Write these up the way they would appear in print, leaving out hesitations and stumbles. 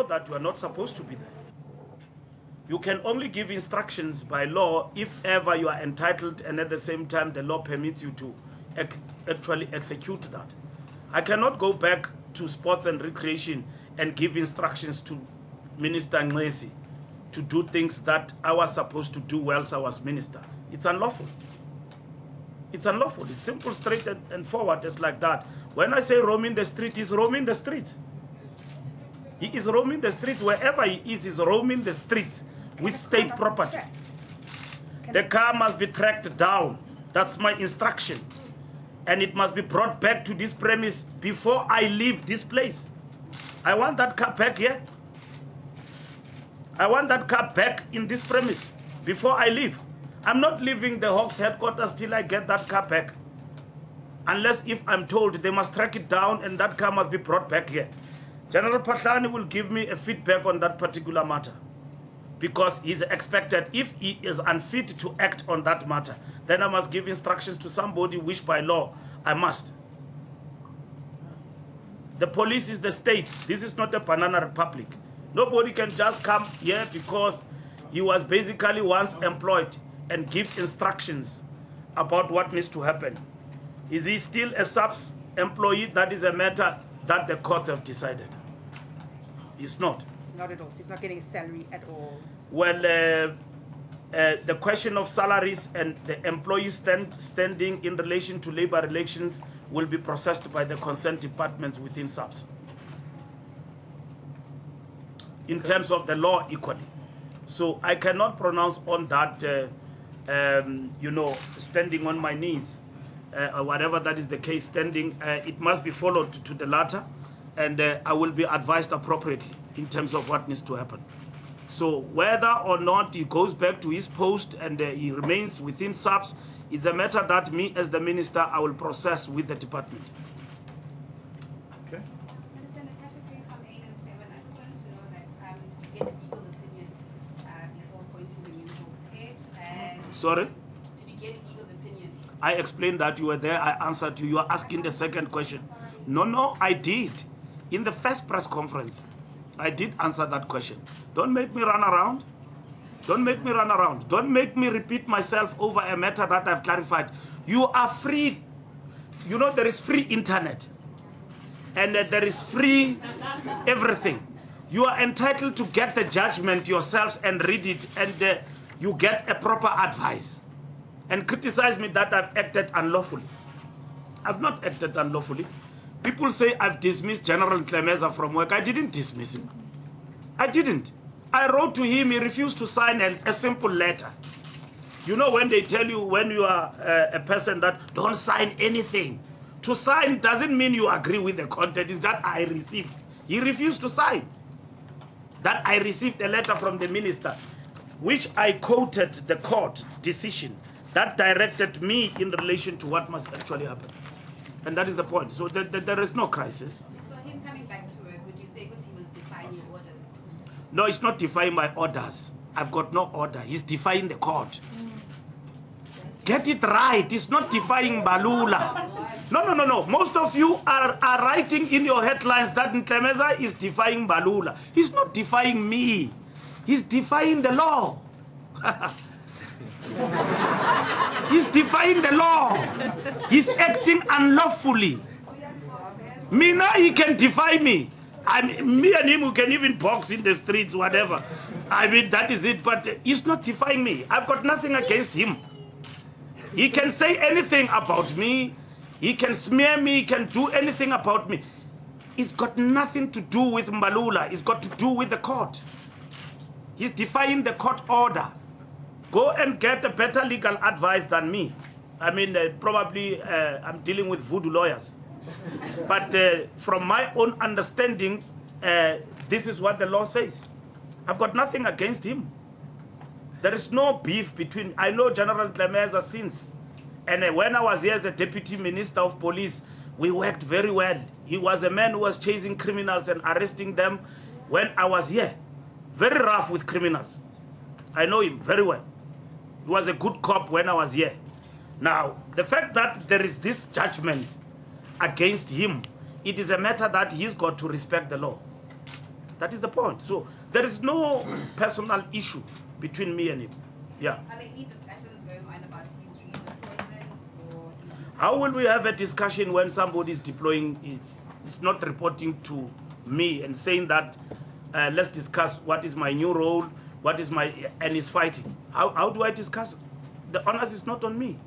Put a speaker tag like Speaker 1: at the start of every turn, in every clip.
Speaker 1: know that you are not supposed to be there. You can only give instructions by law if ever you are entitled, and at the same time the law permits you to actually execute that. I cannot go back to sports and recreation and give instructions to Minister Ntlemeza to do things that I was supposed to do whilst I was minister. It's unlawful. It's unlawful. It's simple, straight and forward. It's like that. When I say roaming the street, he's roaming the streets. He is roaming the streets. Wherever he is, he's roaming the streets with state property. The car must be tracked down. That's my instruction. And it must be brought back to this premise before I leave this place. I want that car back here. I want that car back in this premise before I leave. I'm not leaving the Hawks headquarters till I get that car back. Unless if I'm told they must track it down and that car must be brought back here. General Patlani will give me a feedback on that particular matter. Because he's expected, if he is unfit to act on that matter, then I must give instructions to somebody which by law I must. The police is the state. This is not a banana republic. Nobody can just come here because he was basically once employed and give instructions about what needs to happen. Is he still a subs employee? That is a matter that the courts have decided. He's not.
Speaker 2: Not at all. So he's not getting a salary at all.
Speaker 1: Well, the question of salaries and the employee standing in relation to labor relations will be processed by the concerned departments within SAPS. In terms of the law equally. So I cannot pronounce on that, you know, standing on my knees, or whatever that is the case, standing. It must be followed to the latter, and I will be advised appropriately in terms of what needs to happen. So whether or not he goes back to his post and he remains within SAPS, it's a matter that me as the minister, I will process with the department. Okay.
Speaker 3: Minister Natasha Green from 8 and 7, I just wanted to know that to get legal opinion before appointing the new Hawks head. And
Speaker 1: sorry?
Speaker 3: Did you get legal opinion?
Speaker 1: I explained that. You were there. I answered you. You are asking the second question. No, I did. In the first press conference, I did answer that question. Don't make me run around. Don't make me run around. Don't make me repeat myself over a matter that I've clarified. You are free. You know, there is free internet. And there is free everything. You are entitled to get the judgment yourselves and read it, and you get a proper advice. And criticize me that I've acted unlawfully. I've not acted unlawfully. People say I've dismissed General Ntlemeza from work. I didn't dismiss him. I didn't. I wrote to him, he refused to sign a simple letter. You know when they tell you when you are a person that don't sign anything. To sign doesn't mean you agree with the content, it's that I received. He refused to sign. That I received a letter from the minister, which I quoted the court decision that directed me in relation to what must actually happen. And that is the point. So there is no crisis.
Speaker 3: So him coming back to work, would you say because he was defying your orders?
Speaker 1: No, it's not defying my orders. I've got no order. He's defying the court. Get it right. It's not defying Mbalula. No. Most of you are writing in your headlines that Ntlemeza is defying Mbalula. He's not defying me. He's defying the law. He's defying the law. He's acting unlawfully. Me now, he can defy me. Me and him, we can even box in the streets, whatever. I mean, that is it. But he's not defying me. I've got nothing against him. He can say anything about me. He can smear me. He can do anything about me. It's got nothing to do with Mbalula. It's got to do with the court. He's defying the court order. Go and get a better legal advice than me. I mean, probably I'm dealing with voodoo lawyers. But from my own understanding, this is what the law says. I've got nothing against him. There is no beef between... I know General Ntlemeza since. And when I was here as a Deputy Minister of Police, we worked very well. He was a man who was chasing criminals and arresting them when I was here. Very rough with criminals. I know him very well. He was a good cop when I was here. Now, the fact that there is this judgment against him, it is a matter that he's got to respect the law. That is the point. So there is no personal issue between me and him. Yeah.
Speaker 3: Are there any discussions going on about his redeployment or his...
Speaker 1: How will we have a discussion when somebody is deploying, is not reporting to me and saying that let's discuss what is my new role, what is my, and is fighting. How do I discuss? The onus is not on me.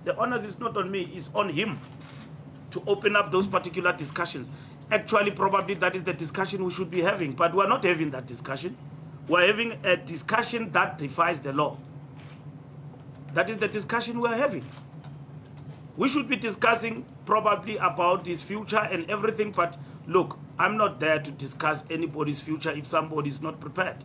Speaker 1: The onus is not on me, it's on him to open up those particular discussions. Actually, probably that is the discussion we should be having, but we're not having that discussion. We're having a discussion that defies the law. That is the discussion we're having. We should be discussing probably about his future and everything, but look, I'm not there to discuss anybody's future if somebody is not prepared.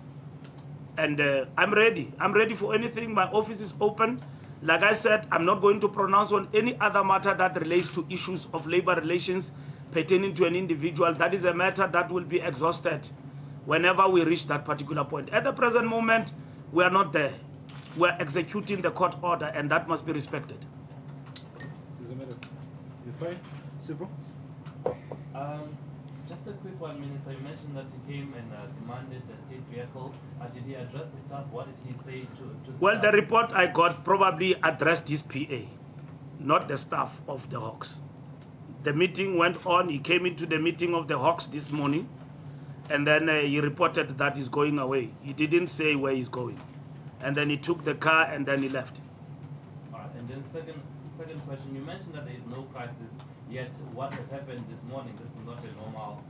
Speaker 1: And I'm ready. I'm ready for anything. My office is open. Like I said, I'm not going to pronounce on any other matter that relates to issues of labor relations pertaining to an individual. That is a matter that will be exhausted whenever we reach that particular point. At the present moment, we are not there. We're executing the court order, and that must be respected.
Speaker 4: You fine? Simple?
Speaker 5: Just a quick one, Minister. You mentioned that he came and demanded a state vehicle. Did he address the staff? What did he say to the
Speaker 1: Well,
Speaker 5: staff?
Speaker 1: the report I got probably addressed his PA, not the staff of the Hawks. The meeting went on. He came into the meeting of the Hawks this morning, and then he reported that he's going away. He didn't say where he's going. And then he took the car and then he left.
Speaker 5: All right. And then second question, you mentioned that there is no crisis, yet what has happened this morning, this is not a normal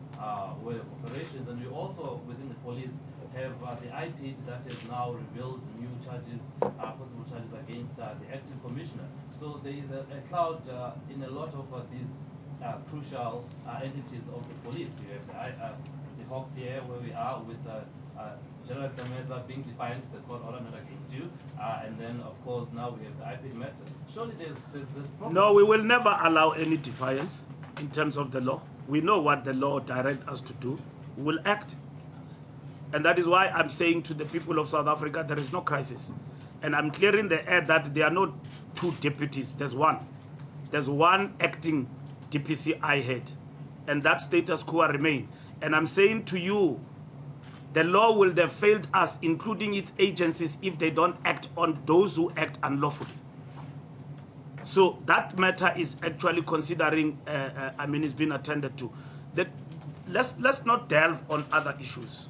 Speaker 5: way of operations. And we also, within the police, have the IP that has now revealed new charges, possible charges against the acting commissioner. So there is a cloud in a lot of these crucial entities of the police. You have the Hawks here, where we are with General Ntlemeza being defiant to the court order not against you, and then of course now we have the IP matter. Surely there's this problem.
Speaker 1: No, we will never allow any defiance in terms of the law. We know what the law directs us to do. We will act. And that is why I'm saying to the people of South Africa, there is no crisis. And I'm clearing the air that there are not two deputies. There's one. There's one acting DPCI head. And that status quo remain. And I'm saying to you, the law will have failed us, including its agencies, if they don't act on those who act unlawfully. So that matter is actually considering, it's been attended to. Let's not delve on other issues.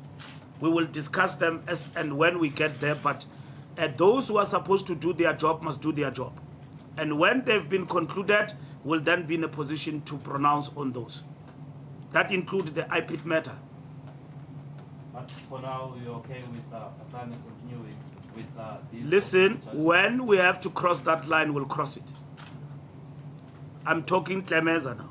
Speaker 1: We will discuss them as and when we get there, but those who are supposed to do their job must do their job. And when they've been concluded, we'll then be in a position to pronounce on those. That includes the IPIT matter.
Speaker 5: But for now, you're okay with Pasani continuing with these...
Speaker 1: Listen, when we have to cross that line, we'll cross it. I'm talking Ntlemeza now.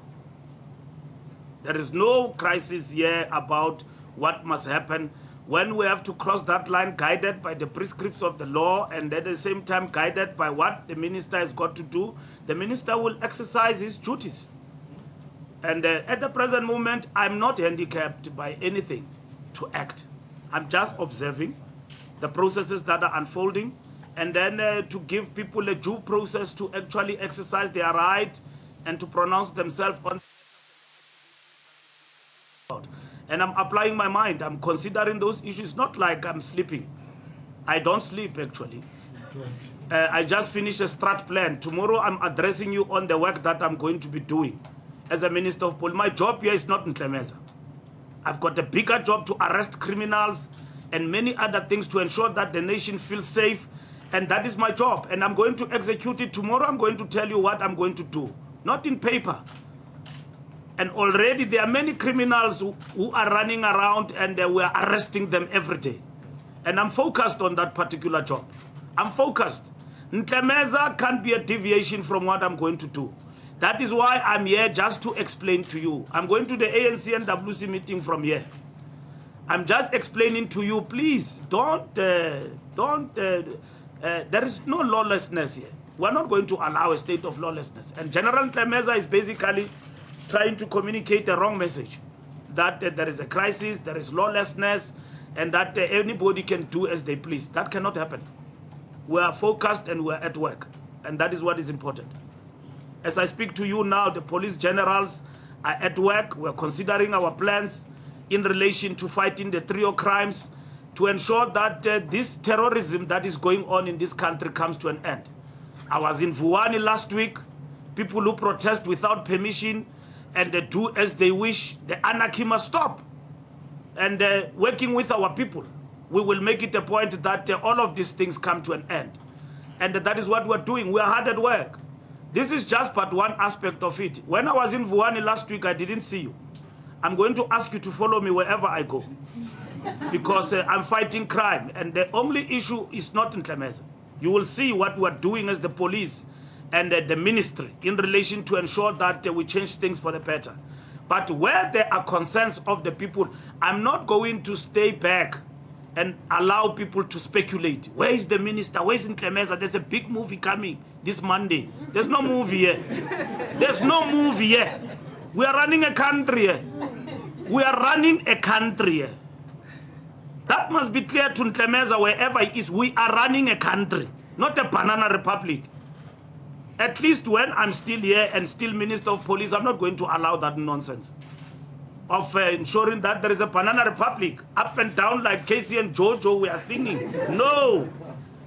Speaker 1: There is no crisis here about what must happen. When we have to cross that line, guided by the prescripts of the law, and at the same time guided by what the minister has got to do, the minister will exercise his duties. And at the present moment, I'm not handicapped by anything to act. I'm just observing the processes that are unfolding, and then to give people a due process to actually exercise their right and to pronounce themselves on. And I'm applying my mind. I'm considering those issues, not like I'm sleeping. I don't sleep, actually. I just finished a strat plan. Tomorrow, I'm addressing you on the work that I'm going to be doing as a Minister of Police. My job here is not in Ntlemeza. I've got a bigger job to arrest criminals and many other things to ensure that the nation feels safe. And that is my job. And I'm going to execute it tomorrow. I'm going to tell you what I'm going to do. Not in paper. And already there are many criminals who are running around, and we are arresting them every day. And I'm focused on that particular job. I'm focused. Ntlemeza can't be a deviation from what I'm going to do. That is why I'm here, just to explain to you. I'm going to the ANC and WC meeting from here. I'm just explaining to you, please, there is no lawlessness here. We're not going to allow a state of lawlessness. And General Ntlemeza is basically trying to communicate the wrong message, that there is a crisis, there is lawlessness, and that anybody can do as they please. That cannot happen. We are focused and we are at work, and that is what is important. As I speak to you now, the police generals are at work. We are considering our plans. in relation to fighting the trio crimes, to ensure that this terrorism that is going on in this country comes to an end. I was in Vuwani last week. People who protest without permission and do as they wish, the anarchy must stop. And working with our people, we will make it a point that all of these things come to an end. And that is what we're doing. We are hard at work. This is just but one aspect of it. When I was in Vuwani last week, I didn't see you. I'm going to ask you to follow me wherever I go, because I'm fighting crime. And the only issue is not Ntlemeza. You will see what we're doing as the police and the ministry in relation to ensure that we change things for the better. But where there are concerns of the people, I'm not going to stay back and allow people to speculate. Where is the minister? Where is Ntlemeza? There's a big movie coming this Monday. There's no movie here. There's no movie here. We are running a country here. We are running a country here. That must be clear to Ntlemeza wherever he is. We are running a country, not a banana republic. At least when I'm still here and still Minister of Police, I'm not going to allow that nonsense of ensuring that there is a banana republic up and down like Casey and Jojo we are singing. No.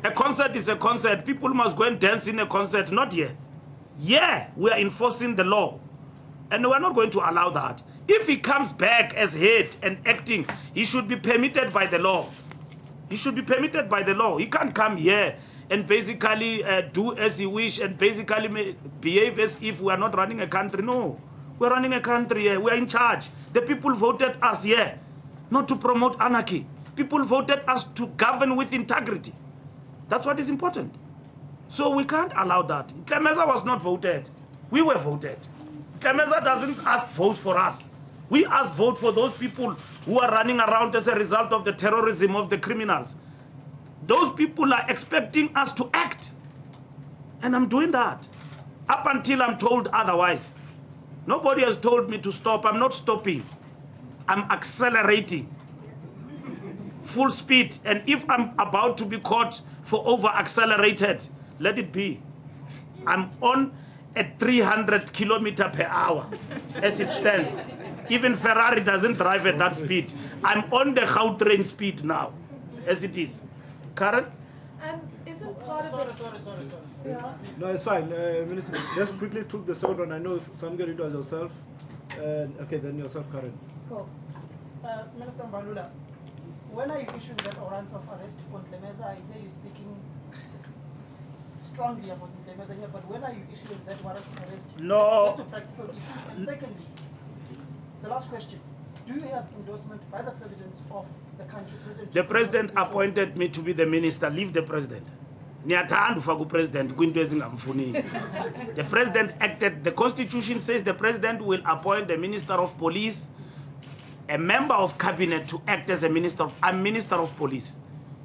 Speaker 1: A concert is a concert. People must go and dance in a concert, not here. Yeah, we are enforcing the law. And we're not going to allow that. If he comes back as head and acting, he should be permitted by the law. He should be permitted by the law. He can't come here and basically do as he wish and basically behave as if we are not running a country. No, we're running a country here. We are in charge. The people voted us here, not to promote anarchy. People voted us to govern with integrity. That's what is important. So we can't allow that. Ntlemeza was not voted. We were voted. Ntlemeza doesn't ask votes for us. We ask vote for those people who are running around as a result of the terrorism of the criminals. Those people are expecting us to act. And I'm doing that. Up until I'm told otherwise. Nobody has told me to stop. I'm not stopping. I'm accelerating. Full speed. And if I'm about to be caught for over-accelerated, let it be. I'm on at 300 kilometers per hour as it stands. Even Ferrari doesn't drive at that speed. I'm on the Gautrain speed now, as it is. Karen?
Speaker 6: Isn't part of it...
Speaker 4: Sorry.
Speaker 6: Yeah.
Speaker 4: No, it's fine. Minister, just quickly took the second one. I know Samgar, it was yourself. Okay, then yourself, Karen.
Speaker 6: Cool.
Speaker 7: Minister Mbalula, when are you issuing that warrant of arrest for Ntlemeza? I hear you speaking strongly about Ntlemeza here, but when are you issuing that warrant of arrest?
Speaker 1: No.
Speaker 7: That's a practical issue. And secondly, the last question, do you have endorsement by the president of the country?
Speaker 1: The president appointed me to be the minister. Leave the president. The president acted. The constitution says the president will appoint the minister of police, a member of cabinet to act as a minister. I'm minister of police.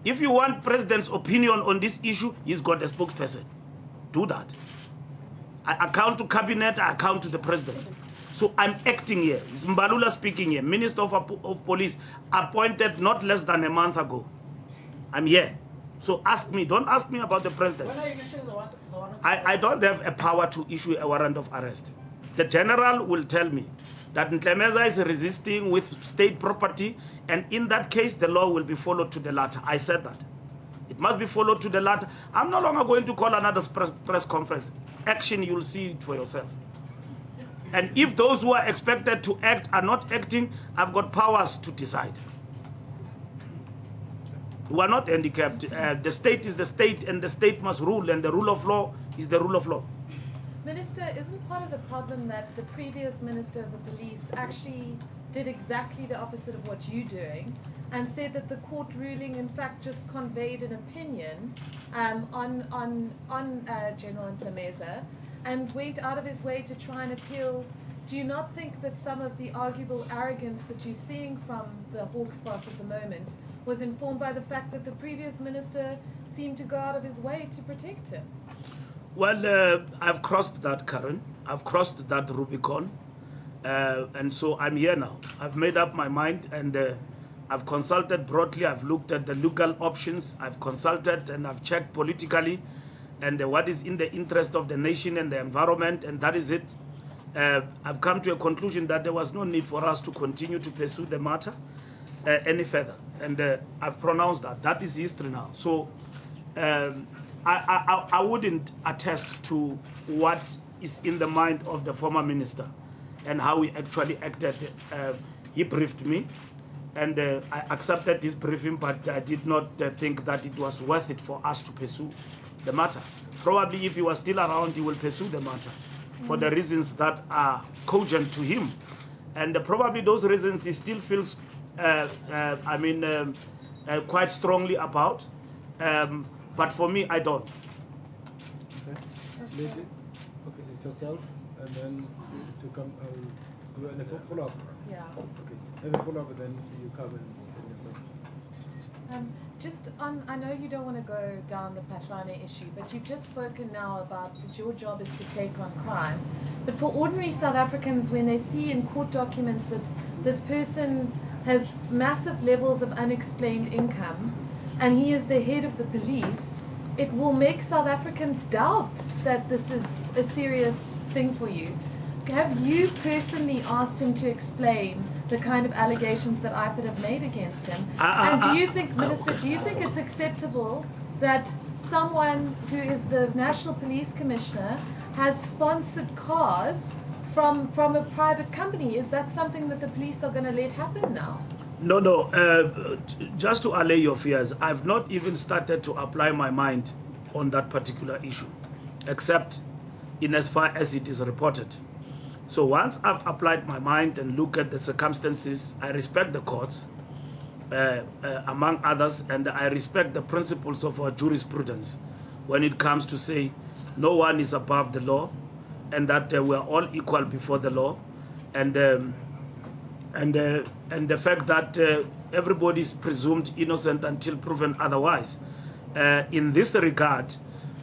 Speaker 1: If you want president's opinion on this issue, he's got a spokesperson. Do that. I account to cabinet, I account to the president. So I'm acting here. It's Mbalula speaking here. Minister of Police appointed not less than a month ago. I'm here. So ask me. Don't ask me about the president.
Speaker 7: When are you issuing the warrant?
Speaker 1: I don't have a power to issue a warrant of arrest. The general will tell me that Ntlemeza is resisting with state property, and in that case, the law will be followed to the letter. I said that. It must be followed to the letter. I'm no longer going to call another press conference. Action, you'll see it for yourself. And if those who are expected to act are not acting, I've got powers to decide. We are not handicapped. The state is the state, and the state must rule, and the rule of law is the rule of law.
Speaker 6: Minister, isn't part of the problem that the previous Minister of the Police actually did exactly the opposite of what you're doing and said that the court ruling in fact just conveyed an opinion on General Ntlemeza and went out of his way to try and appeal? Do you not think that some of the arguable arrogance that you're seeing from the Hawks boss at the moment was informed by the fact that the previous minister seemed to go out of his way to protect him?
Speaker 1: Well, I've crossed that, Karen. I've crossed that Rubicon. And so I'm here now. I've made up my mind, and I've consulted broadly. I've looked at the legal options. I've consulted and I've checked politically and what is in the interest of the nation and the environment, and that is it. I've come to a conclusion that there was no need for us to continue to pursue the matter any further. And I've pronounced that. That is history now. So I wouldn't attest to what is in the mind of the former minister and how he actually acted. He briefed me, and I accepted his briefing, but I did not think that it was worth it for us to pursue the matter. Probably if he was still around, he will pursue the matter for the reasons that are cogent to him. And probably those reasons he still feels, quite strongly about. But for me, I don't.
Speaker 4: Okay. Lady? Okay, it's yourself, and then to come, do a follow-up.
Speaker 6: Yeah.
Speaker 4: Okay, have a follow-up, and then you come and yourself.
Speaker 6: Just on, I know you don't want to go down the Patlane issue, but you've just spoken now about that your job is to take on crime. But for ordinary South Africans, when they see in court documents that this person has massive levels of unexplained income and he is the head of the police, it will make South Africans doubt that this is a serious thing for you. Have you personally asked him to explain the kind of allegations that IPID have made against him? And do you think, Minister, do you think it's acceptable that someone who is the National Police Commissioner has sponsored cars from a private company? Is that something that the police are going to let happen now?
Speaker 1: No. Just to allay your fears, I've not even started to apply my mind on that particular issue, except in as far as it is reported. So once I've applied my mind and look at the circumstances, I respect the courts, among others, and I respect the principles of our jurisprudence when it comes to say no one is above the law, and that we're all equal before the law, and the fact that everybody is presumed innocent until proven otherwise. In this regard,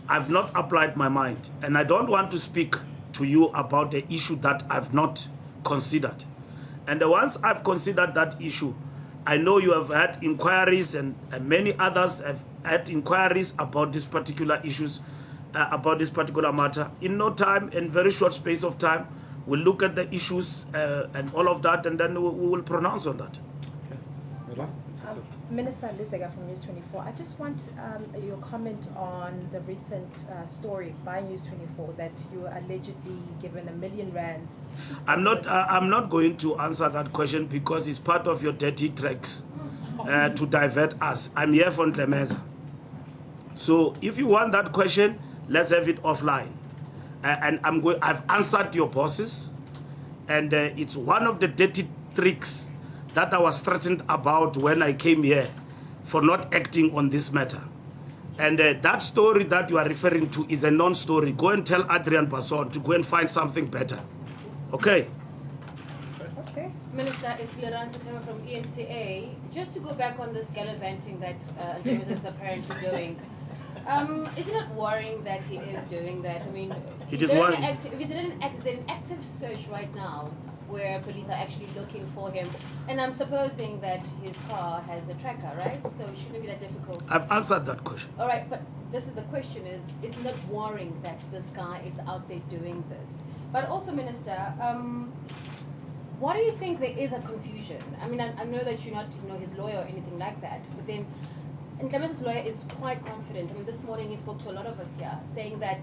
Speaker 1: I've not applied my mind, and I don't want to speak to you about the issue that I've not considered. And once I've considered that issue, I know you have had inquiries, and many others have had inquiries about these particular issues, about this particular matter. In no time, in very short space of time, we'll look at the issues and all of that, and then we will pronounce on that.
Speaker 4: Okay.
Speaker 2: Minister Lisega from News 24, I just want your comment on the recent story by News 24 that you were allegedly given R1 million.
Speaker 1: I'm not going to answer that question because it's part of your dirty tricks to divert us. I'm here for Ntlemeza. So if you want that question, let's have it offline. And I've answered your bosses, and it's one of the dirty tricks that I was threatened about when I came here for not acting on this matter. And that story that you are referring to is a non-story. Go and tell Adrian Basson to go and find something better. Okay?
Speaker 2: Okay.
Speaker 8: Minister, it's Leran Satama from ENCA. Just to go back on this gallivanting that Ntlemeza is apparently doing, isn't it worrying that he is doing that? I mean,
Speaker 1: it is worrying.
Speaker 8: Is it an active search right now where police are actually looking for him? And I'm supposing that his car has a tracker, right? So it shouldn't be that difficult.
Speaker 1: I've answered that question.
Speaker 8: All right, but this is the question is, isn't it worrying that this guy is out there doing this? But also, Minister, why do you think there is a confusion? I mean, I know that you're not his lawyer or anything like that, but then Ntlemeza's lawyer is quite confident. I mean, this morning he spoke to a lot of us here, saying that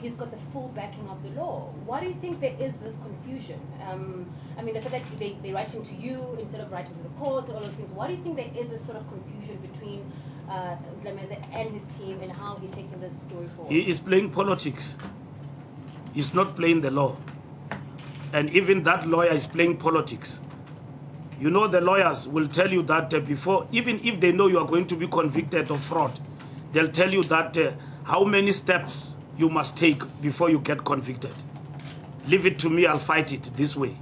Speaker 8: he's got the full backing of the law. Why do you think there is this confusion? I mean, the fact that they're writing to you instead of writing to the courts and all those things, why do you think there is this sort of confusion between Ntlemeza and his team and how he's taking this story forward?
Speaker 1: He is playing politics. He's not playing the law. And even that lawyer is playing politics. You know, the lawyers will tell you that before, even if they know you are going to be convicted of fraud, they'll tell you that how many steps you must take before you get convicted. Leave it to me, I'll fight it this way.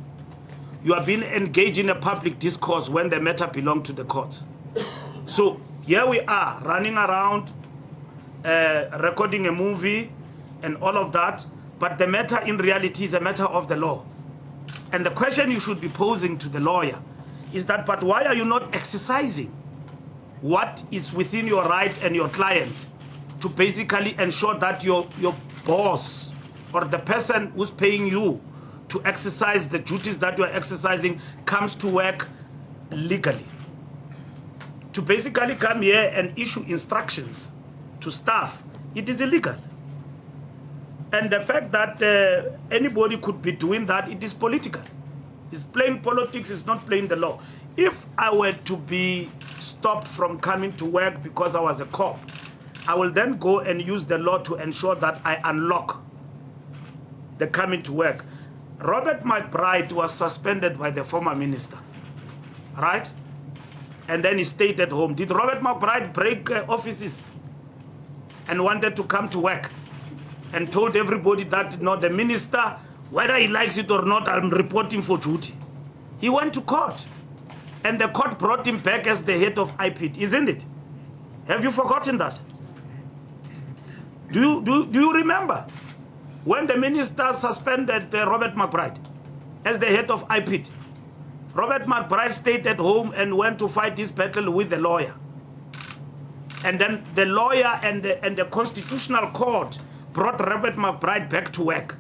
Speaker 1: You are being engaged in a public discourse when the matter belongs to the courts. So here we are, running around, recording a movie and all of that, but the matter in reality is a matter of the law. And the question you should be posing to the lawyer is that, but why are you not exercising what is within your right and your client to basically ensure that your boss or the person who's paying you to exercise the duties that you are exercising comes to work legally. To basically come here and issue instructions to staff, it is illegal. And the fact that anybody could be doing that, it is political. It's playing politics, it's not playing the law. If I were to be stopped from coming to work because I was a cop, I will then go and use the law to ensure that I unlock the coming to work. Robert McBride was suspended by the former minister, right? And then he stayed at home. Did Robert McBride break offices and wanted to come to work and told everybody that, no, the minister, whether he likes it or not, I'm reporting for duty? He went to court, and the court brought him back as the head of IPID, isn't it? Have you forgotten that? Do you remember when the minister suspended Robert McBride as the head of IPID? Robert McBride stayed at home and went to fight his battle with the lawyer. And then the lawyer and the Constitutional Court brought Robert McBride back to work.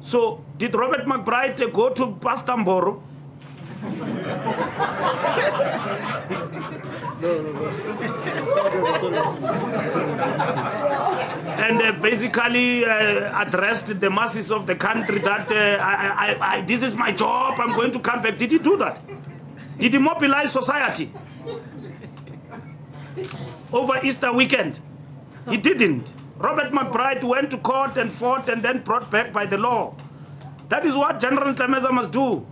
Speaker 1: So did Robert McBride go to Pastor Mboro? And basically addressed the masses of the country that this is my job, I'm going to come back. Did he do that? Did he mobilize society over Easter weekend? He didn't. Robert McBride went to court and fought and then brought back by the law. That is what General Ntlemeza must do.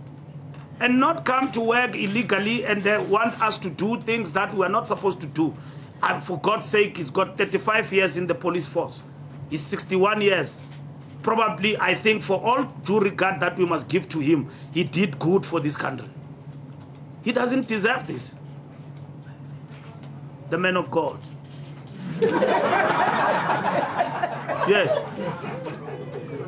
Speaker 1: And not come to work illegally and they want us to do things that we are not supposed to do. And for God's sake, he's got 35 years in the police force. He's 61 years. Probably, I think, for all due regard that we must give to him, he did good for this country. He doesn't deserve this. The man of God. Yes.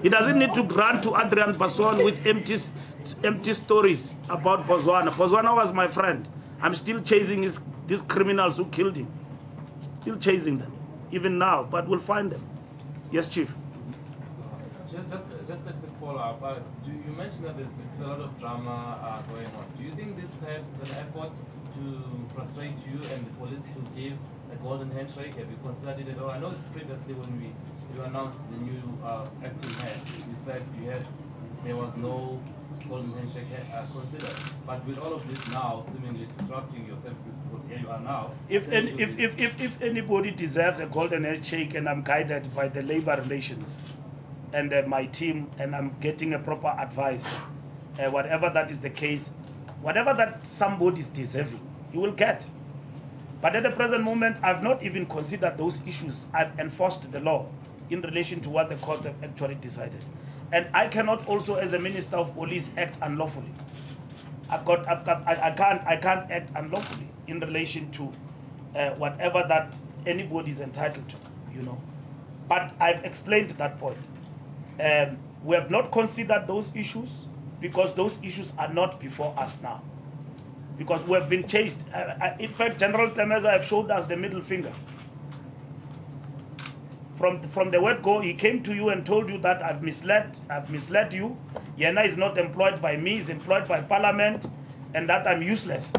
Speaker 1: He doesn't need to run to Adrian Basson with empty stories about Botswana. Botswana was my friend. I'm still chasing these criminals who killed him. Still chasing them, even now, but we'll find them. Yes, Chief.
Speaker 5: Just a quick follow-up. You mentioned that there's a lot of drama going on. Do you think this perhaps is an effort to frustrate you and the police to give a golden handshake? Have you considered it at all? I know previously when you announced the new acting head, you said there was no golden handshake considered. But with all of this now seemingly disrupting your services, because here you are now.
Speaker 1: If anybody deserves a golden handshake, and I'm guided by the labor relations and my team, and I'm getting a proper advice, whatever that is the case, whatever that somebody is deserving, you will get. But at the present moment, I've not even considered those issues. I've enforced the law in relation to what the courts have actually decided. And I cannot also, as a Minister of Police, act unlawfully. I can't act unlawfully in relation to whatever that anybody is entitled to, you know. But I've explained that point. We have not considered those issues because those issues are not before us now. Because we have been chased. In fact, General Ntlemeza have showed us the middle finger. From the word go, he came to you and told you that I've misled you. Yena is not employed by me, he's employed by Parliament, and that I'm useless.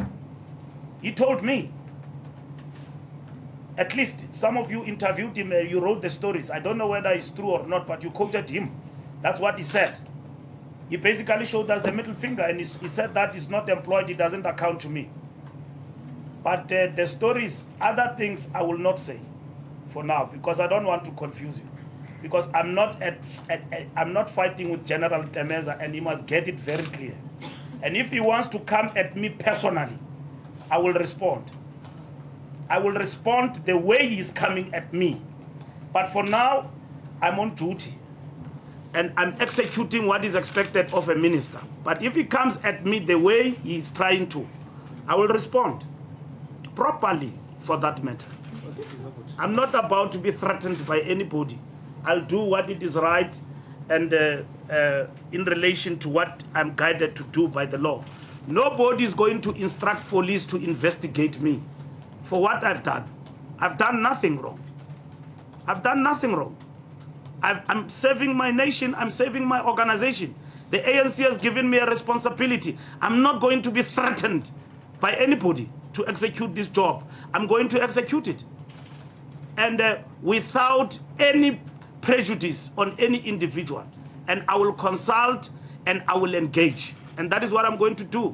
Speaker 1: He told me. At least some of you interviewed him, you wrote the stories. I don't know whether it's true or not, but you quoted him. That's what he said. He basically showed us the middle finger, and he said that he's not employed, he doesn't account to me. But the stories, other things I will not say for now, because I don't want to confuse you. Because I'm not fighting with General Ntlemeza, and he must get it very clear. And if he wants to come at me personally, I will respond. I will respond the way he's coming at me. But for now, I'm on duty. And I'm executing what is expected of a minister. But if he comes at me the way he's trying to, I will respond properly for that matter. I'm not about to be threatened by anybody. I'll do what it is right and in relation to what I'm guided to do by the law. Nobody is going to instruct police to investigate me for what I've done. I've done nothing wrong. I've done nothing wrong. I'm saving my nation, I'm saving my organization. The ANC has given me a responsibility. I'm not going to be threatened by anybody to execute this job. I'm going to execute it. And without any prejudice on any individual. And I will consult and I will engage. And that is what I'm going to do.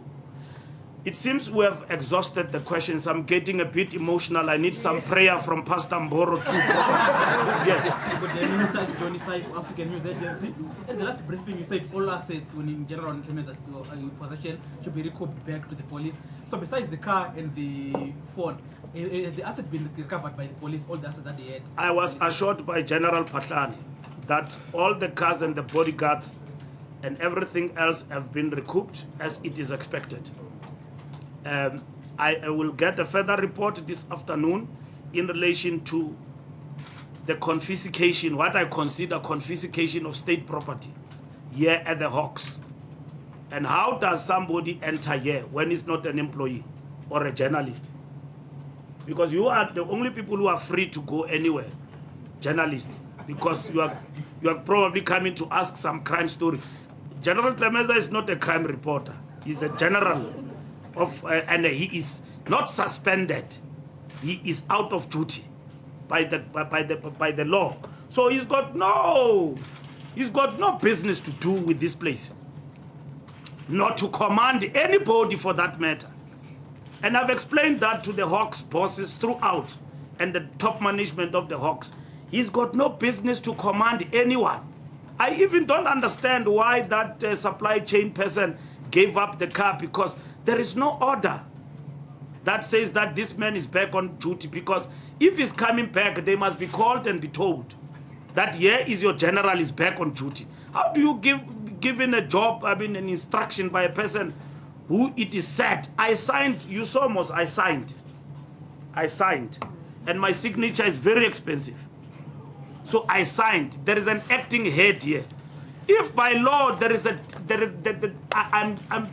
Speaker 1: It seems we have exhausted the questions. I'm getting a bit emotional. I need some prayer from Pastor Mboro too. Yes.
Speaker 9: But the Minister Johnny Side of African News Agency, in the last briefing you said all assets when in general Ntlemeza's possession should be recouped back to the police. So besides the car and the phone, the asset been recovered by the police, all the assets that they had?
Speaker 1: I was assured by General Patlani that all the cars and the bodyguards and everything else have been recouped as it is expected. I will get a further report this afternoon in relation to the confiscation, what I consider confiscation of state property here at the Hawks. And how does somebody enter here when he's not an employee or a journalist? Because you are the only people who are free to go anywhere, journalists, because you are probably coming to ask some crime story. General Ntlemeza is not a crime reporter. He's a general. And he is not suspended. He is out of duty by the law. So he's got no business to do with this place. Not to command anybody for that matter. And I've explained that to the Hawks bosses throughout and the top management of the Hawks. He's got no business to command anyone. I even don't understand why that supply chain person gave up the car, because there is no order that says that this man is back on duty, because if he's coming back, they must be called and be told that here is your general is back on duty. How do you given a job, I mean an instruction by a person who it is said, I signed, you saw almost, I signed, and my signature is very expensive. So I signed. There is an acting head here. If by law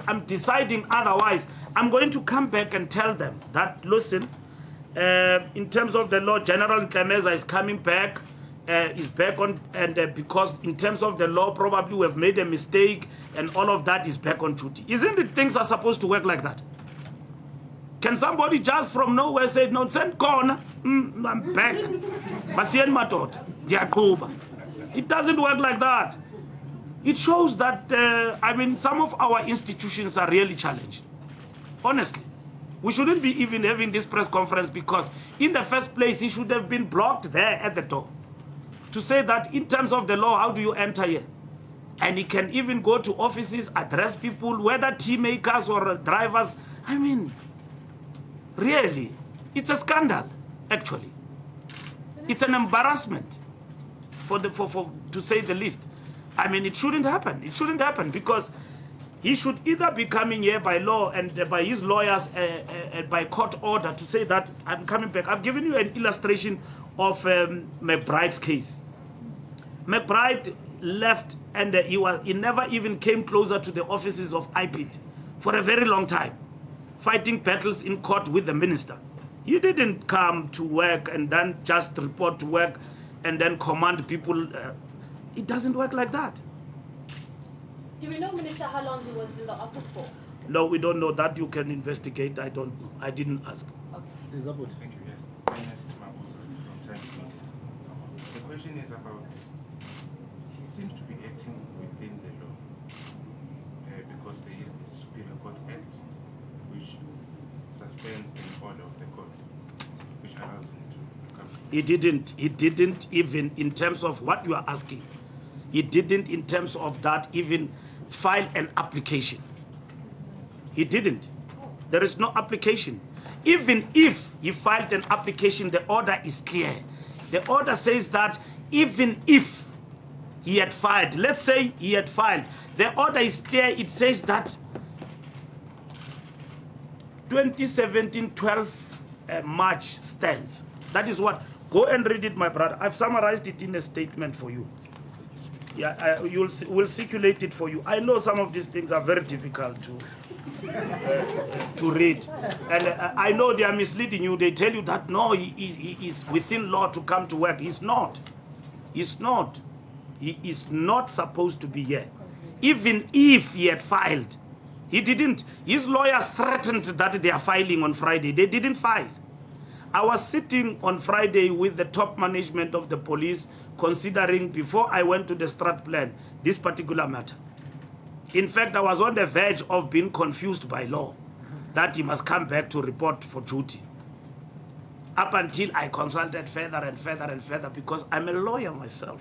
Speaker 1: I'm deciding otherwise, I'm going to come back and tell them that, listen, in terms of the law, General Ntlemeza is coming back, is back on, and because in terms of the law, probably we have made a mistake, and all of that is back on duty. Isn't it things are supposed to work like that? Can somebody just from nowhere say, no, send corner, I'm back. It doesn't work like that. It shows that, I mean, some of our institutions are really challenged. Honestly. We shouldn't be even having this press conference, because in the first place, he should have been blocked there at the door. To say that in terms of the law, how do you enter here? And he can even go to offices, address people, whether tea makers or drivers. I mean, really, it's a scandal, actually. It's an embarrassment, to say the least. I mean, it shouldn't happen. It shouldn't happen, because he should either be coming here by law and by his lawyers by court order to say that I'm coming back. I've given you an illustration of McBride's case. McBride left, and he never even came closer to the offices of IPID for a very long time, fighting battles in court with the minister. He didn't come to work and then just report to work and then command people. It doesn't work like that.
Speaker 8: Do we know, Minister, how long he was in the office for?
Speaker 1: No, we don't know that. You can investigate. I don't know. I didn't ask.
Speaker 8: Okay.
Speaker 10: Thank you. Yes. My name is Ntlemeza from Time to Meet. The question is about, he seems to be acting within the law because there is the Superior Court Act which suspends an order of the court which allows him to come.
Speaker 1: He didn't even, in terms of what you are asking, he didn't in terms of that even file an application. He didn't. There is no application. Even if he filed an application, the order is clear. The order says that even if he had filed, let's say he had filed, the order is clear. It says that 2017-12 March stands. That is what. Go and read it, my brother. I've summarized it in a statement for you. Yeah, we'll circulate it for you. I know some of these things are very difficult to read. And I know they are misleading you. They tell you that, no, he is within law to come to work. He's not. He's not. He is not supposed to be here. even if he had filed. He didn't. His lawyers threatened that they are filing on Friday. They didn't file. I was sitting on Friday with the top management of the police, considering, before I went to the strat plan, this particular matter. In fact, I was on the verge of being confused by law, that he must come back to report for duty. Up until I consulted further and further and further, because I'm a lawyer myself.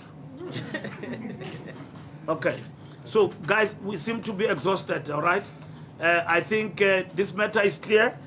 Speaker 1: Okay. So, guys, we seem to be exhausted, all right? I think this matter is clear.